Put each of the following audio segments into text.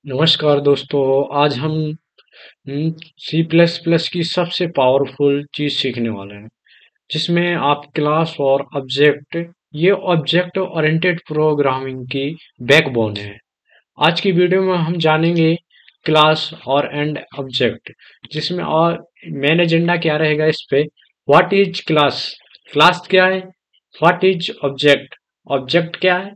नमस्कार दोस्तों। आज हम सी प्लस प्लस की सबसे पावरफुल चीज सीखने वाले हैं, जिसमें आप क्लास और ऑब्जेक्ट, ये ऑब्जेक्ट ओरिएंटेड प्रोग्रामिंग की बैकबोन है। आज की वीडियो में हम जानेंगे क्लास और एंड ऑब्जेक्ट, जिसमें और मेन एजेंडा क्या रहेगा इस पे। What is class? क्लास क्या है? What is object? ऑब्जेक्ट क्या है?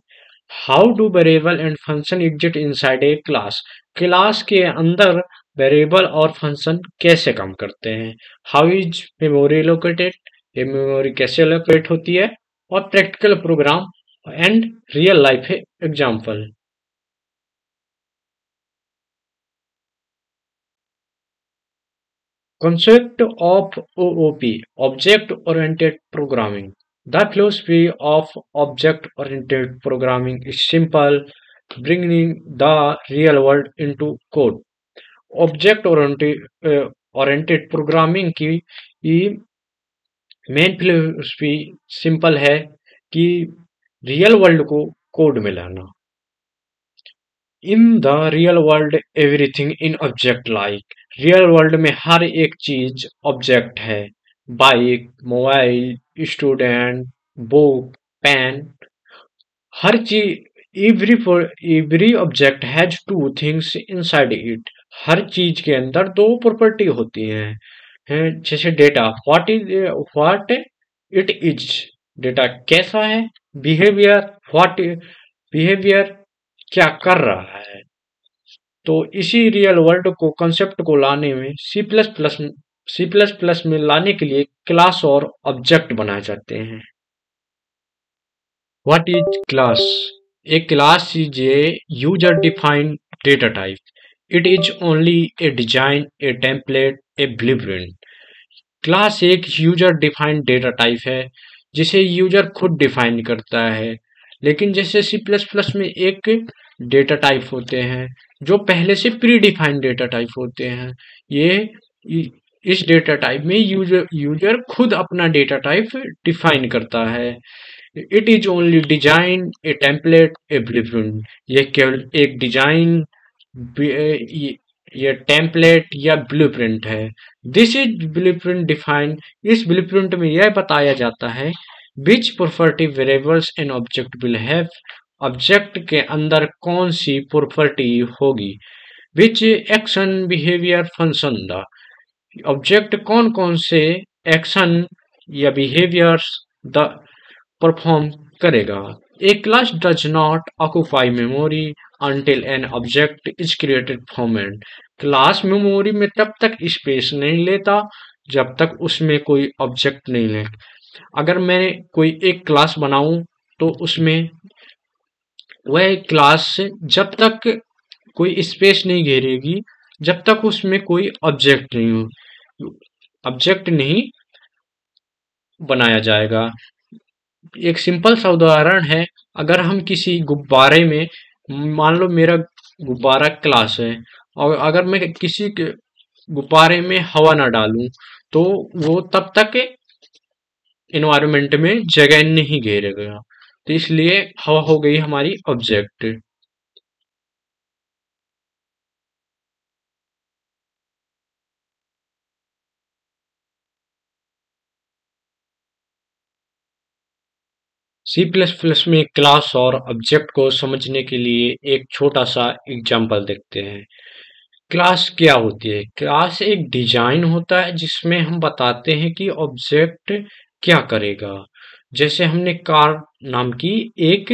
How do variable and function exist inside a class? Class के अंदर वेरिएबल और फंक्शन कैसे काम करते हैं? How is memory located? ये मेमोरी कैसे लोकेट होती है? और practical program and real life example. Concept of OOP, Object Oriented Programming. The philosophy of Object Oriented Programming is simple, bringing the real world into code. Object oriented programming की main philosophy simple है कि real world को code में लाना। In the real world everything in object like, real world में हर एक चीज ऑब्जेक्ट है। Bike, mobile, student, book, pen, हर चीज, every object has two things inside it. हर चीज के अंदर दो प्रॉपर्टी होती हैं, जैसे data, what it is, data कैसा है। बिहेवियर, व्हाट बिहेवियर, क्या कर रहा है। तो इसी रियल वर्ल्ड को कंसेप्ट को लाने में सी प्लस प्लस में लाने के लिए क्लास और ऑब्जेक्ट बनाए जाते हैं। What is class? A class is a user-defined data type. It is only a design, a template, a blueprint. Class एक यूजर डिफाइंड डेटा टाइप है, जिसे यूजर खुद डिफाइन करता है। लेकिन जैसे सी प्लस प्लस में एक डेटा टाइप होते हैं जो पहले से प्री डिफाइंड डेटा टाइप होते हैं। ये इस डेटा टाइप में यूजर यूजर खुद अपना डेटा टाइप डिफाइन करता है। It is only design, A template, A blueprint. ये केवल एक डिजाइन, ये टेम्पलेट या ब्लूप्रिंट है। दिस इज ब्लूप्रिंट डिफाइन, इस ब्लूप्रिंट में यह बताया जाता है which property variables and object will have, object के अंदर कौन सी प्रॉपर्टी होगी। विच action behaviour function the, object कौन कौन से एक्शन या बिहेवियर्स द परफॉर्म करेगा। A class does not occupy memory until an object is created from it. Class memory में तब तक स्पेस नहीं लेता जब तक उसमें कोई ऑब्जेक्ट नहीं ले। अगर मैं कोई एक क्लास बनाऊं तो उसमें वह क्लास जब तक कोई स्पेस नहीं घेरेगी जब तक उसमें कोई ऑब्जेक्ट नहीं हो, ऑब्जेक्ट नहीं बनाया जाएगा। एक सिंपल सा उदाहरण है, अगर हम किसी गुब्बारे में, मान लो मेरा गुब्बारा क्लास है, और अगर मैं किसी के गुब्बारे में हवा ना डालूं तो वो तब तक इन्वायरमेंट में जगह नहीं घेरेगा। तो इसलिए हवा हो गई हमारी ऑब्जेक्ट। सी प्लस प्लस में क्लास और ऑब्जेक्ट को समझने के लिए एक छोटा सा एग्जाम्पल देखते हैं। क्लास क्या होती है? क्लास एक डिजाइन होता है जिसमें हम बताते हैं कि ऑब्जेक्ट क्या करेगा। जैसे हमने कार नाम की एक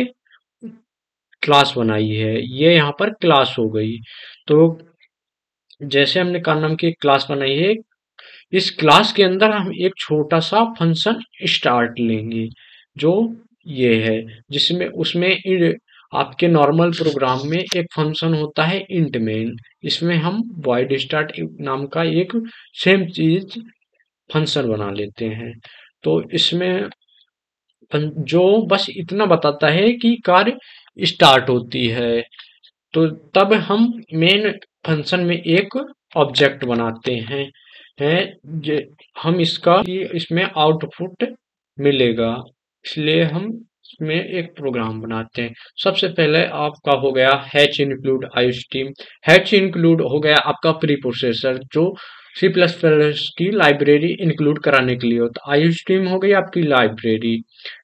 क्लास बनाई है, ये यहाँ पर क्लास हो गई। तो जैसे हमने कार नाम की एक क्लास बनाई है, इस क्लास के अंदर हम एक छोटा सा फंक्शन स्टार्ट लेंगे, जो ये है, जिसमें उसमें आपके नॉर्मल प्रोग्राम में एक फंक्शन होता है इंट मेन। इसमें हम वॉइड स्टार्ट नाम का एक सेम चीज फंक्शन बना लेते हैं। तो इसमें जो बस इतना बताता है कि कार स्टार्ट होती है। तो तब हम मेन फंक्शन में एक ऑब्जेक्ट बनाते हैं हम इसका कि इसमें आउटपुट मिलेगा, इसलिए हम में एक प्रोग्राम बनाते हैं। सबसे पहले आपका हो गया hatch include iostream. Hatch include हो गया आपका प्री प्रोसेसर जो सी प्लस प्लस की लाइब्रेरी इंक्लूड कराने के लिए होता है। आईओस्ट्रीम हो गई आपकी लाइब्रेरी।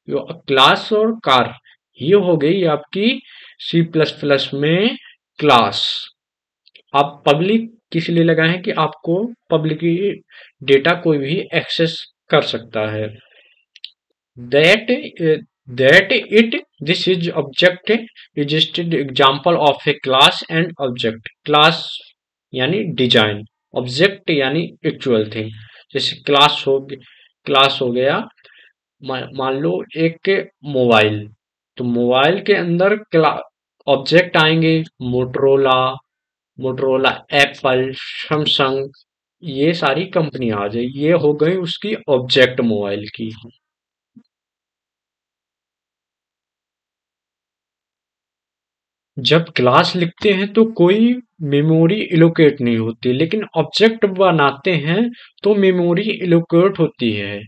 क्लास और कार ये हो गई आपकी सी प्लस प्लस में क्लास। आप पब्लिक किस लिए लगाए हैं कि आपको पब्लिक डेटा कोई भी एक्सेस कर सकता है। that that it this is object is just an example of a class and object। class यानी डिजाइन, ऑब्जेक्ट यानी एक्चुअल थिंग। जैसे क्लास हो गया, मान लो एक मोबाइल, तो मोबाइल के अंदर ऑब्जेक्ट आएंगे मोटरोला एप्पल सैमसंग, ये सारी कंपनी आ जाए, ये हो गई उसकी ऑब्जेक्ट मोबाइल की। जब क्लास लिखते हैं तो कोई मेमोरी एलोकेट नहीं होती, लेकिन ऑब्जेक्ट बनाते हैं तो मेमोरी एलोकेट होती है।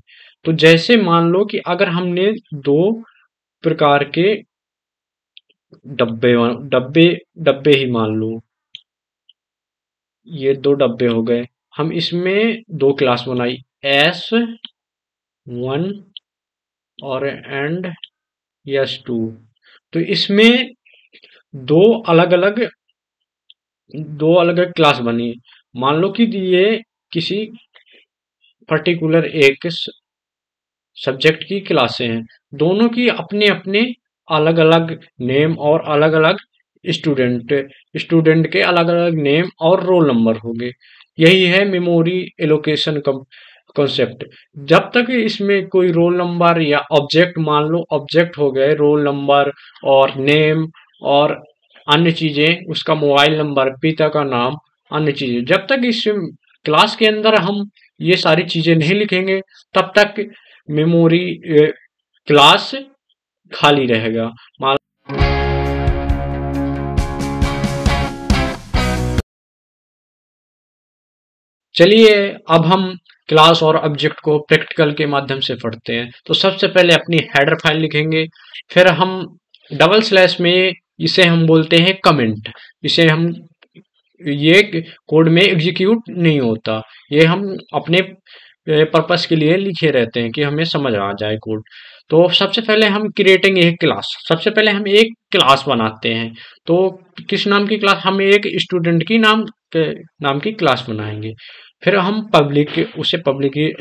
तो जैसे मान लो कि अगर हमने दो प्रकार के डब्बे डब्बे डब्बे ही मान लो, ये दो डब्बे हो गए, हम इसमें दो क्लास बनाई S1 और एंड S2। तो इसमें दो अलग अलग दो अलग अलग क्लास बनी। मान लो कि ये किसी पर्टिकुलर एक सब्जेक्ट की क्लासें हैं, दोनों की अपने अपने अलग अलग नेम और अलग अलग स्टूडेंट स्टूडेंट के अलग अलग नेम और रोल नंबर होंगे। यही है मेमोरी एलोकेशन कॉन्सेप्ट। जब तक इसमें कोई रोल नंबर या ऑब्जेक्ट, मान लो ऑब्जेक्ट हो गए रोल नंबर और नेम और अन्य चीजें, उसका मोबाइल नंबर, पिता का नाम, अन्य चीजें, जब तक इस क्लास के अंदर हम ये सारी चीजें नहीं लिखेंगे तब तक मेमोरी क्लास खाली रहेगा। मान चलिए अब हम क्लास और ऑब्जेक्ट को प्रैक्टिकल के माध्यम से पढ़ते हैं। तो सबसे पहले अपनी हेडर फाइल लिखेंगे, फिर हम डबल स्लैश में इसे हम बोलते हैं कमेंट। इसे हम ये कोड में एग्जीक्यूट नहीं होता, ये हम अपने पर्पस के लिए लिखे रहते हैं कि हमें समझ आ जाए कोड। तो सबसे पहले हम क्रिएटेंगे एक क्लास। सबसे पहले हम एक क्लास बनाते हैं। तो किस नाम की क्लास? हम एक स्टूडेंट की नाम की क्लास बनाएंगे। फिर हम पब्लिक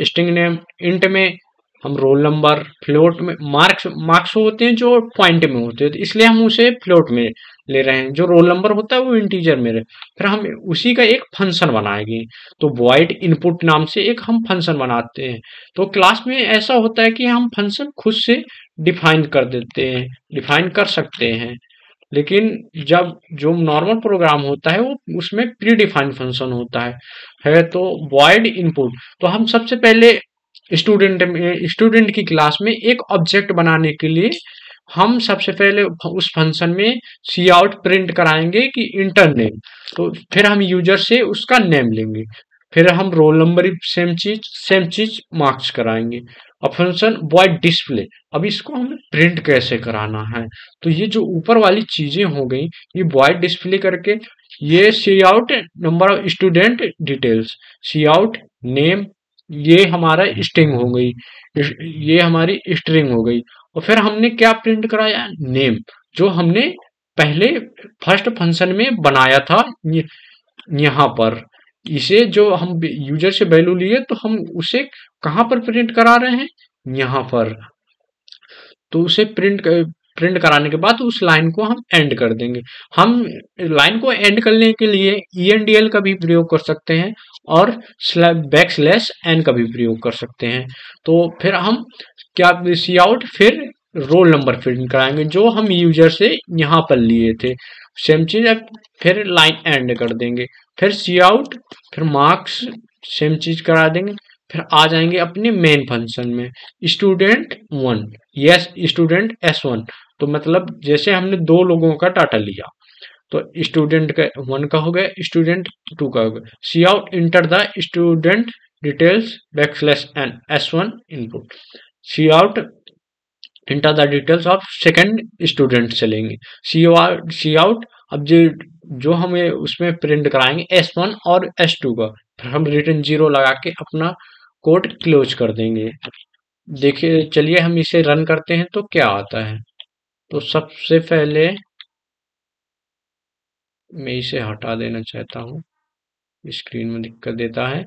स्ट्रिंग नेम, इंट में हम रोल नंबर, फ्लोट में मार्क्स होते हैं जो पॉइंट में होते हैं, तो इसलिए हम उसे फ्लोट में ले रहे हैं। जो रोल नंबर होता है वो इंटीजर में रहे। फिर हम उसी का एक फंक्शन बनाएंगे। तो वॉइड इनपुट नाम से एक हम फंक्शन बनाते हैं। तो क्लास में ऐसा होता है कि हम फंक्शन खुद से डिफाइन कर सकते हैं, लेकिन जब जो नॉर्मल प्रोग्राम होता है वो उसमें प्री डिफाइंड फंक्शन होता है। तो वॉइड इनपुट, तो हम सबसे पहले स्टूडेंट की क्लास में एक ऑब्जेक्ट बनाने के लिए हम सबसे पहले उस फंक्शन में सी आउट प्रिंट कराएंगे कि इंटर नेम। तो फिर हम यूजर से उसका नेम लेंगे, फिर हम रोल नंबर सेम चीज मार्क्स कराएंगे। और फंक्शन वॉइड डिस्प्ले, अब इसको हमें प्रिंट कैसे कराना है? तो ये जो ऊपर वाली चीजें हो गई, ये वॉइड डिस्प्ले करके ये C out number of student details, C out name, ये हमारा स्ट्रिंग हो गई, ये हमारी स्ट्रिंग हो गई। और फिर हमने क्या प्रिंट कराया? नेम, जो हमने पहले फर्स्ट फंक्शन में बनाया था। यहाँ पर इसे जो हम यूजर से वैल्यू लिए तो हम उसे कहाँ पर प्रिंट करा रहे हैं? यहाँ पर। तो उसे प्रिंट कराने के बाद उस लाइन को हम एंड कर देंगे। हम लाइन को एंड करने के लिए ENDL का भी प्रयोग कर सकते हैं और \n का भी प्रयोग कर सकते हैं। तो फिर हम क्या सी आउट, फिर रोल नंबर प्रिंट कराएंगे जो हम यूजर से यहाँ पर लिए थे, सेम चीज। फिर लाइन एंड कर देंगे, फिर सी आउट, फिर मार्क्स, सेम चीज करा देंगे। फिर आ जाएंगे अपने मेन फंक्शन में स्टूडेंट 1, यस स्टूडेंट S1। तो मतलब जैसे हमने दो लोगों का डाटा लिया, तो स्टूडेंट का 1 का हो गया, स्टूडेंट 2 का हो गया। C out enter the student details \n S1 input. C out enter the details of second student चलेंगे। C out. अब जो हमें उसमें प्रिंट कराएंगे S1 और S2 का, फिर हम रिटर्न 0 लगा के अपना कोड क्लोज कर देंगे। देखिए, चलिए हम इसे रन करते हैं तो क्या आता है। तो सबसे पहले मैं इसे हटा देना चाहता हूँ, स्क्रीन में दिक्कत देता है।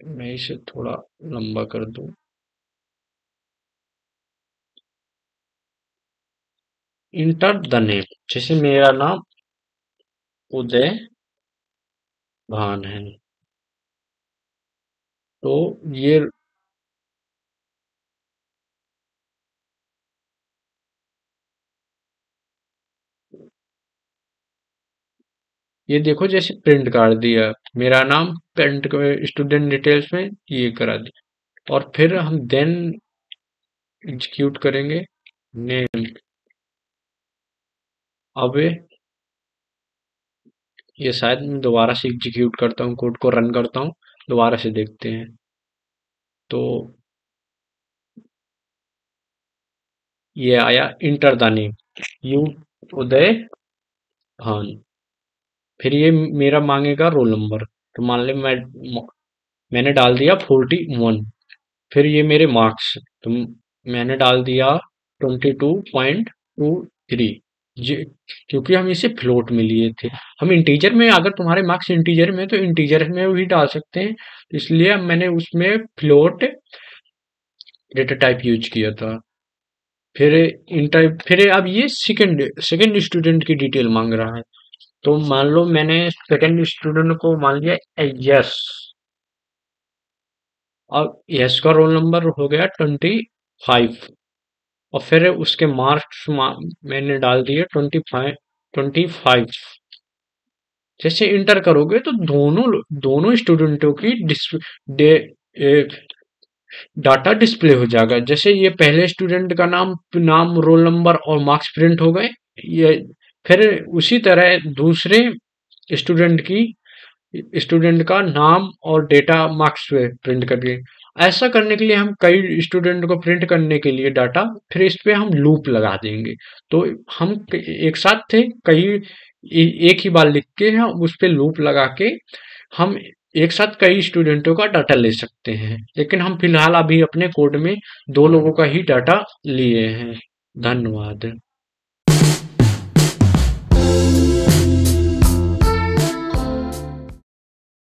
मैं इसे थोड़ा लंबा कर दूं। इंटर द नेम, जैसे मेरा नाम उदय भान है, तो ये देखो जैसे प्रिंट कर दिया मेरा नाम, प्रिंट स्टूडेंट डिटेल्स में ये करा दिया, और फिर हम देन एग्जीक्यूट करेंगे नेम। अब ये शायद मैं दोबारा से एग्जीक्यूट करता हूँ, कोड को रन करता हूँ, दोबारा से देखते हैं। तो ये आया इंटर द नेम यू उदय भान। फिर ये मेरा मांगेगा रोल नंबर, तो मान ले मैंने डाल दिया 41। फिर ये मेरे मार्क्स, तो मैंने डाल दिया 22.23। जी, क्योंकि हम इसे फ्लोट में लिए थे। हम इंटीजर में, अगर तुम्हारे मार्क्स इंटीजर में तो इंटीजर में भी डाल सकते हैं, इसलिए मैंने उसमें फ्लोट डेटा टाइप यूज किया था। फिर फिर अब ये सेकंड सेकंड स्टूडेंट की डिटेल मांग रहा है। तो मान लो मैंने सेकंड स्टूडेंट को मान लिया यस, और यस का रोल नंबर हो गया 25, और फिर उसके मार्क्स मैंने डाल दिए 25। जैसे इंटर करोगे तो दोनों स्टूडेंटों की डाटा डिस्प्ले हो जाएगा। जैसे ये पहले स्टूडेंट का नाम नाम रोल नंबर और मार्क्स प्रिंट हो गए, ये फिर उसी तरह दूसरे स्टूडेंट की स्टूडेंट का नाम और डेटा मार्क्स पे प्रिंट करिए। ऐसा करने के लिए हम कई स्टूडेंट को प्रिंट करने के लिए डाटा, फिर इस पे हम लूप लगा देंगे। तो हम एक साथ थे कई एक ही बार लिख के हम उस पे लूप लगा के हम एक साथ कई स्टूडेंटों का डाटा ले सकते हैं। लेकिन हम फिलहाल अभी अपने कोड में 2 लोगों का ही डाटा लिए हैं। धन्यवाद।